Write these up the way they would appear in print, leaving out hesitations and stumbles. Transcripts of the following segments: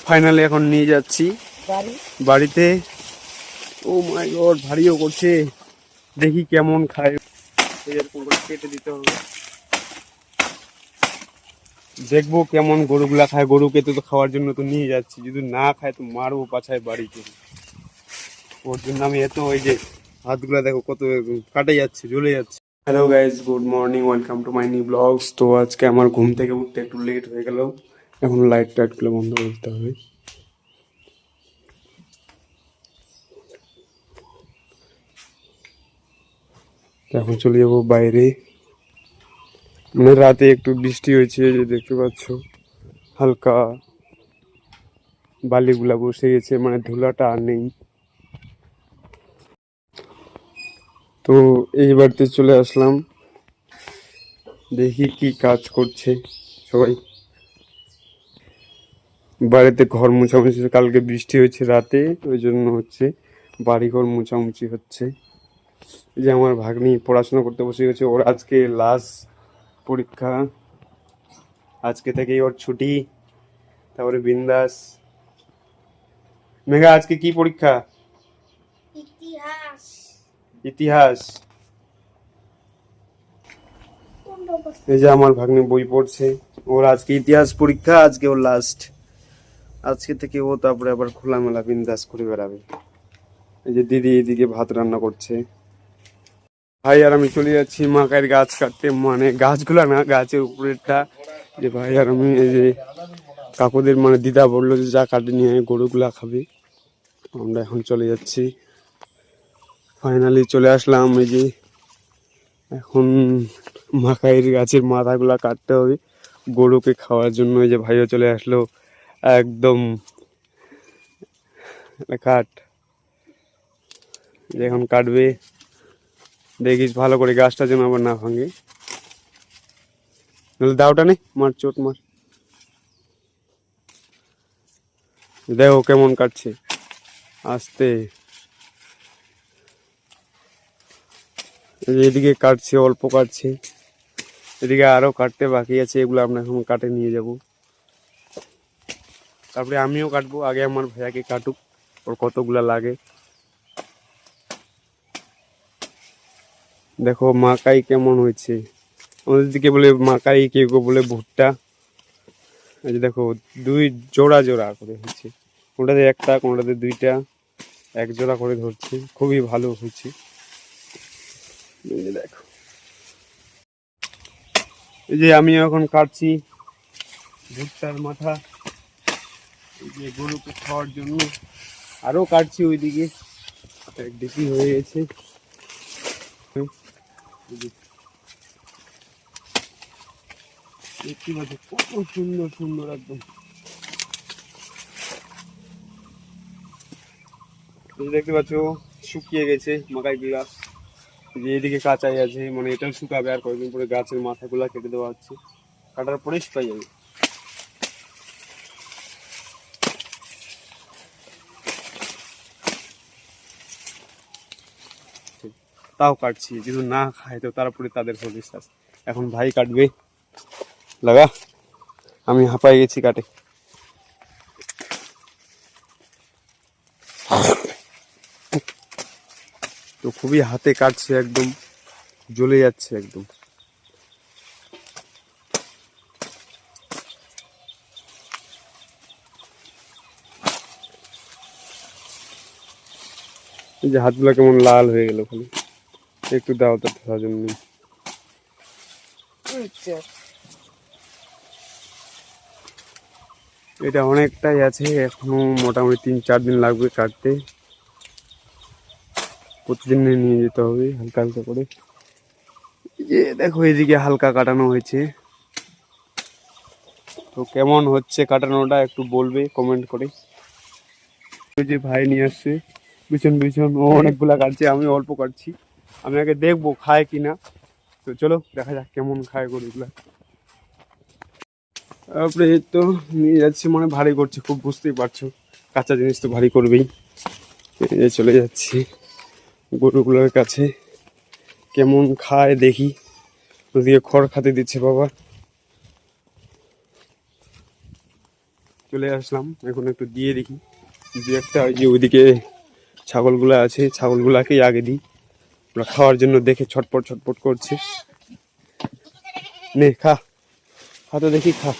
Finally এখন নিয়ে যাচ্ছি বাড়িতে। ও মাই গড, ভারীও করছে, দেখি কেমন খায়। এরকম করে কেটে দিতে হবে, দেখবো কেমন গরুগুলা খায়। গরুকে তো খাওয়ার জন্য তো নিয়ে যাচ্ছি, যদি না খায় তো মারবো পাছায় বাড়িতে। ওর জন্য আমি এত, ওই যে হাতগুলা দেখো কত কাটে যাচ্ছে, জ্বলে যাচ্ছে। Hello guys, good morning, welcome to my new blogs. তো আজকে আমার ঘুম থেকে উঠতে একটু লেট হয়ে গেল, এখন লাইট টাইটগুলো বন্ধ করতে হবে। এখন চলে যাবো বাইরে। মানে রাতে একটু বৃষ্টি হয়েছে, যে দেখতে পাচ্ছ হালকা বালিগুলা বসে গেছে, মানে ধুলাটা আর নেই। তো এই বাড়িতে চলে আসলাম, দেখি কি কাজ করছে সবাই। বাড়িতে ঘর মোছামুছি, কালকে বৃষ্টি হয়েছে রাতে, ওই জন্য হচ্ছে বাড়িঘর মোছামুছি হচ্ছে। এই যে আমার ভাগ্নি পড়াশোনা করতে বসে গেছে, ওর আজকে লাস্ট পরীক্ষা, আজকে থেকেই ওর ছুটি। তারপরে বিন্দাস। মেঘা, আজকে কি পরীক্ষা? ইতিহাস। ইতিহাস। এই যে আমার ভাগ্নি বই পড়ছে, ওর আজকে ইতিহাস পরীক্ষা, আজকে ওর লাস্ট। আজকে থেকে ও তারপরে আবার খোলামেলা বিন্দাস করে বেড়াবে। এই যে দিদি এদিকে ভাত রান্না করছে। ভাই আর আমি চলে যাচ্ছি মাকাইয়ের গাছ কাটতে, মানে গাছগুলা না, গাছের উপরেরটা। যে ভাই আর আমি, এই যে কাকুদের মানে দিদা বললো যে যা কাটে নিয়ে গরুগুলা খাবে, আমরা এখন চলে যাচ্ছি। ফাইনালি চলে আসলাম। এই যে এখন মাকাইয়ের গাছের মাথাগুলা কাটতে হবে গরুকে খাওয়ার জন্য। এই যে ভাইও চলে আসলো, একদম কাট। এখন কাটবে, দেখিস ভালো করে গাছটা যেন আবার না ভাঙে, নাহলে দাওটা নেই, মার চোট মার। দেখো কেমন কাটছে, আস্তে। এদিকে কাটছে, অল্প কাটছে, এদিকে আরো কাটতে বাকি আছে, এগুলো আমরা এখন কাটে নিয়ে যাব। তারপরে আমিও কাটবো, আগে আমার ভাইয়াকে কাটুক, ওর কতগুলা লাগে। দেখো মাকাই কেমন হয়েছে, আমাদের দিকে বলে মাকাই, কেউ কেউ বলে ভুট্টা। এই যে দেখো দুই জোড়া জোড়া করে হয়েছে, কোনটাতে একটা কোনটাতে দুইটা, এক জোড়া করে ধরছে, খুবই ভালো হয়েছে। এই যে দেখো, এই যে আমি এখন কাটছি ভুট্টার মাথা, এই যে গরুকে খাওয়ার জন্য। আরো কাটছি ওইদিকে, একদিকে হয়ে গেছে। দেখতে পাচ্ছ কত সুন্দর সুন্দর একদম। দেখতে পাচ্ছ শুকিয়ে গেছে মাকাই গুলা, যে এদিকে কাঁচাই আছে, মানে এটাও শুকাবে আর কয়েকদিন পরে। গাছের মাথাগুলা কেটে দেওয়া হচ্ছে, কাটার পরে শুকাই যাবে। তাও কাটছি, যদি না খায় তো তারপরে তাদের হবে শ্বাস। এখন ভাই কাটবে, লাগা, আমি হাঁপাই গেছি কাটে। তো খুবই হাতে কাটছে, একদম জ্বলে যাচ্ছে একদম। এই যে হাতগুলা কেমন লাল হয়ে গেল, খালি একটু দাও তো ধরার জন্য। এটা অনেকটাই আছে, এখনো মোটামুটি 3-4 দিন লাগবে কাটতে। প্রতিদিন নিয়ে যেতে হবে হালকা হালকা করে। এই যে দেখো এদিকে হালকা কাটানো হয়েছে। তো কেমন হচ্ছে কাটানোটা একটু বলবে কমেন্ট করে। ওই যে ভাই নিয়ে আসছে পিছন পিছন, ও অনেকগুলা কাটছে, আমি অল্প কাটছি। আমি আগে দেখবো খায় কিনা। তো চলো দেখা যাক কেমন খায় গরুগুলা। তারপরে তো নিয়ে যাচ্ছি, মানে ভারী করছে খুব, বুঝতেই পারছো, কাঁচা জিনিস তো ভারী করবেই। চলে যাচ্ছি গরুগুলোর কাছে, কেমন খায় দেখি। ওদিকে খড় খাতে দিচ্ছে বাবা। চলে আসলাম, এখন একটু দিয়ে দেখি দু একটা। ওই যে ওইদিকে ছাগলগুলা আছে, ছাগলগুলাকেই আগে দিই, ওরা খাওয়ার জন্য দেখে ছটপট ছটপট করছে। নে খা, তো দেখি খা,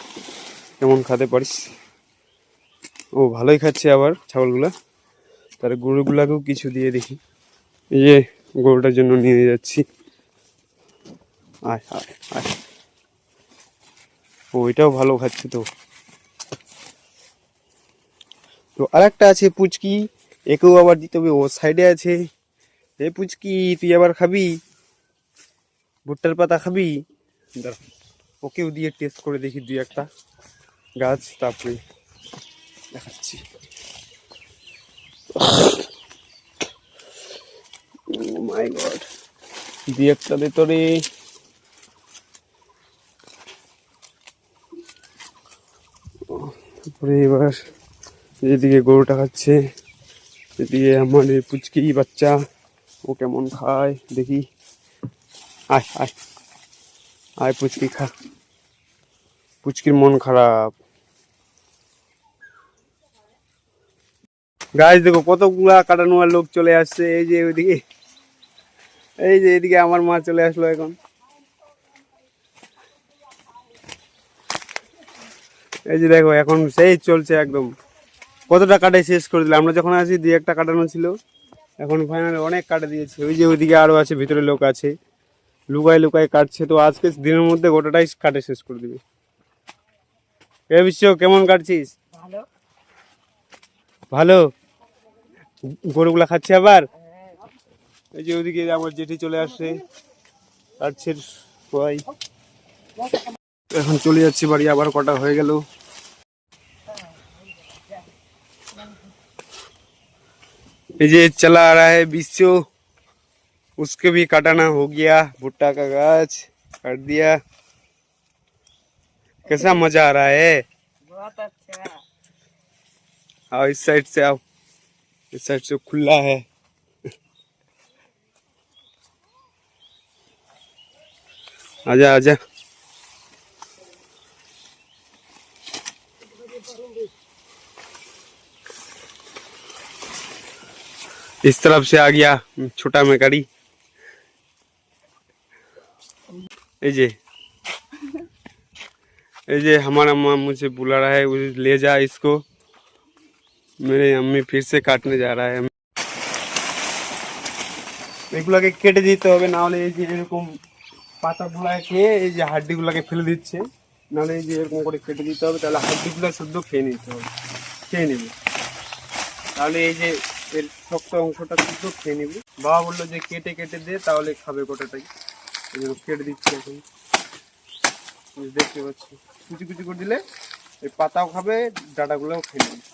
কেমন খাতে পারিস। ও ভালোই খাচ্ছে আবার ছাগলগুলা। তার গরুগুলাকেও কিছু দিয়ে দেখি। এই যে গরুটার জন্য নিয়ে যাচ্ছি। আয় আয় আয়, ওইটাও ভালো খাচ্ছে। তো তো আরেকটা আছে পুচকি, একেও আবার দিতে হবে, ও সাইডে আছে। এ পুচকি, তুই আবার খাবি? ভুট্টার পাতা খাবি? দাঁড়া, ওকেও দিয়ে টেস্ট করে দেখি দুই একটা গাছ, তারপরে দেখাচ্ছি। ও মাই গড, দুই একটা দে তোরে। তারপরে এবার এদিকে গরুটা খাচ্ছে, এদিকে আমার এই পুচকি বাচ্চা, ও কেমন খায় দেখি। আয় আয় আয় পুচকি খা। পুচকির মন খারাপ। গাছ দেখো কতগুলা কাটানোয়ার লোক চলে আসছে। এই যে ওইদিকে, এই যে এদিকে আমার মা চলে আসলো এখন। এই যে দেখো এখন সেই চলছে একদম। কতটা কাটে শেষ করে দিলে, আমরা যখন আসি দুই একটা কাটানো ছিল, এখন ফাইনালি অনেক কাটে দিয়েছে। ওই যে ওইদিকে আরো আছে, ভিতরে লোক আছে, লুকায় লুকায় কাটছে। তো আজকে দিনের মধ্যে গোটাটাই কাটে শেষ করে দিবে। এ বিশ্ব, কেমন কাটছিস? ভালো। গরুগুলা খাচ্ছে আবার। এই যে ওইদিকে আমার জেঠি চলে আসছে, কাটছে সবাই। এখন চলে যাচ্ছি বাড়ি, আবার কটা হয়ে গেল। ये जे चला आ रहा है बिस्सो, उसके भी काटाना हो गया। भुट्टा का गाछ काट दिया। कैसा मजा आ रहा है? बहुत अच्छा। आओ इस साइड से, आओ इस साइड से खुला है। आजा आजा। इस तरफ से आ गया छोटा में गाड़ी। ये जे हमारा माँ मुझे बुला रहा है, वो ले जा इसको। मेरे अम्मी फिर से काटने जा रहा है। এগুলাকে কেটে দিতে হবে, না হলে এই যে এরকম পাতাগুলা খেয়ে এই যে হাড্ডিগুলাকে ফেলে দিচ্ছে। নাহলে এই যে এরকম করে কেটে দিতে হবে, তাহলে হাড্ডিগুলা শুদ্ধ খেয়ে নিতে হবে, খেয়ে নেবে। তাহলে এই যে এর শক্ত অংশটা শুদ্ধ খেয়ে নেবে। বাবা বললো যে কেটে কেটে দে, তাহলে খাবে গোটাটাই। কেটে দিচ্ছি এখন, দেখতে পাচ্ছি। কুচি কুচি করে দিলে এই পাতাও খাবে, ডাঁটাগুলোও খেয়ে নেবে।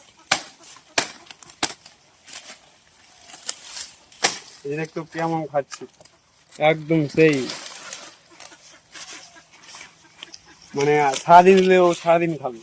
এই দেখতো কেমন খাচ্ছে, একদম সেই মানে সারাদিন দিলে ও সারাদিন খাবে।